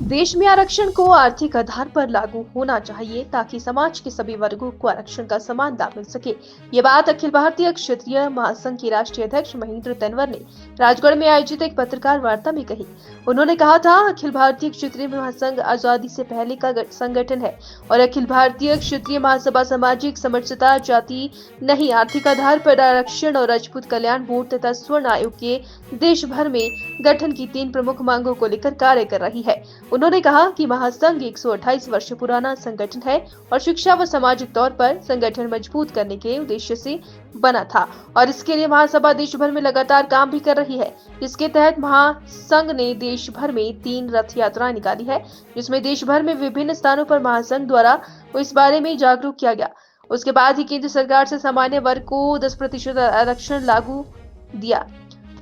देश में आरक्षण को आर्थिक आधार पर लागू होना चाहिए ताकि समाज के सभी वर्गों को आरक्षण का समान लाभ मिल सके। ये बात अखिल भारतीय क्षत्रिय महासंघ के राष्ट्रीय अध्यक्ष महेंद्र तंवर ने राजगढ़ में आयोजित एक पत्रकार वार्ता में कही। उन्होंने कहा था, अखिल भारतीय क्षत्रिय महासंघ आजादी से पहले का संगठन है और अखिल भारतीय क्षत्रिय महासभा सामाजिक समरसता, जाति नहीं आर्थिक आधार पर आरक्षण और राजपूत कल्याण बोर्ड तथा स्वर्ण आयोग के देश भर में गठन की 3 प्रमुख मांगों को लेकर कार्य कर रही है। उन्होंने कहा कि महासंघ 128 वर्ष पुराना संगठन है और शिक्षा व सामाजिक तौर पर संगठन मजबूत करने के उद्देश्य से बना था और इसके लिए महासभा देश भर में लगातार काम भी कर रही है। इसके तहत महासंघ ने देश भर में 3 रथ यात्राएं निकाली है, जिसमें देश भर में विभिन्न स्थानों पर महासंघ द्वारा इस बारे में जागरूक किया गया। उसके बाद ही केंद्र सरकार से सामान्य वर्ग को 10% आरक्षण लागू दिया।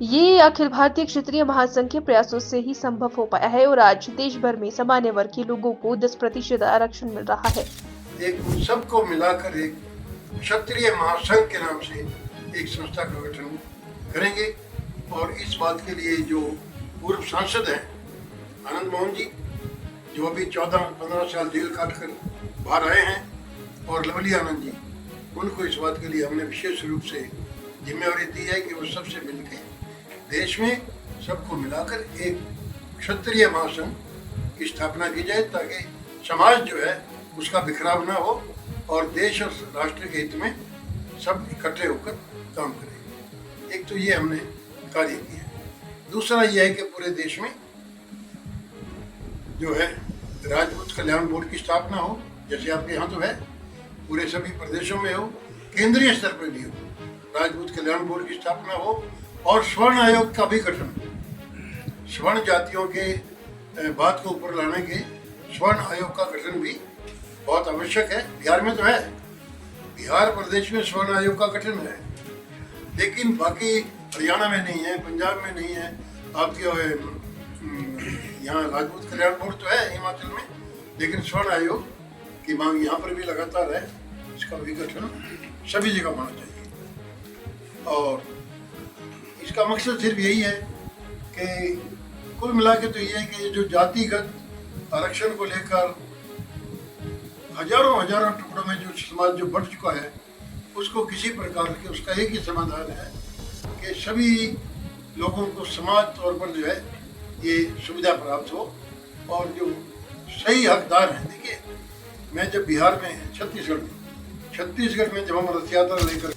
ये अखिल भारतीय क्षत्रिय महासंघ के प्रयासों से ही संभव हो पाया है और आज देश भर में सामान्य वर्ग के लोगों को 10% आरक्षण मिल रहा है। एक उत्सव को मिलाकर एक क्षत्रिय महासंघ के नाम से एक संस्था का गठन करेंगे और इस बात के लिए जो पूर्व सांसद हैं आनंद मोहन जी, जो अभी 14-15 साल जेल काट कर बाहर आए हैं, और लवली आनंद जी, उनको इस बात के लिए हमने विशेष रूप से जिम्मेवारी दी है कि वो सबसे मिलकर देश में सबको मिलाकर एक क्षत्रिय महासंघ की स्थापना की जाए ताकि समाज जो है उसका बिखराव ना हो और देश और राष्ट्र के हित में सब इकट्ठे होकर काम करें। एक तो ये हमने कार्य किया है। दूसरा ये है कि पूरे देश में जो है राजपूत कल्याण बोर्ड की स्थापना हो, जैसे आपके यहाँ तो है, पूरे सभी प्रदेशों में हो, केंद्रीय स्तर पर भी हो, राजपूत कल्याण बोर्ड की स्थापना हो और स्वर्ण आयोग का भी गठन। स्वर्ण जातियों के बात को ऊपर लाने के स्वर्ण आयोग का गठन भी बहुत आवश्यक है। बिहार में तो है, बिहार प्रदेश में स्वर्ण आयोग का गठन है, लेकिन बाकी हरियाणा में नहीं है, पंजाब में नहीं है। आपके यहाँ राजपूत कल्याण बोर्ड तो है हिमाचल में, लेकिन स्वर्ण आयोग की मांग यहाँ पर भी लगातार है। इसका भी गठन सभी जगह होना चाहिए और इसका मकसद सिर्फ यही है कि कुल मिला के तो ये है कि जो जातिगत आरक्षण को लेकर हजारों टुकड़ों में जो समाज जो बढ़ चुका है, उसको किसी प्रकार के उसका एक ही समाधान है कि सभी लोगों को समाज तौर पर जो है ये सुविधा प्राप्त हो और जो सही हकदार हैं। देखिए, मैं जब बिहार में छत्तीसगढ़ में जब हम रथ यात्रा लेकर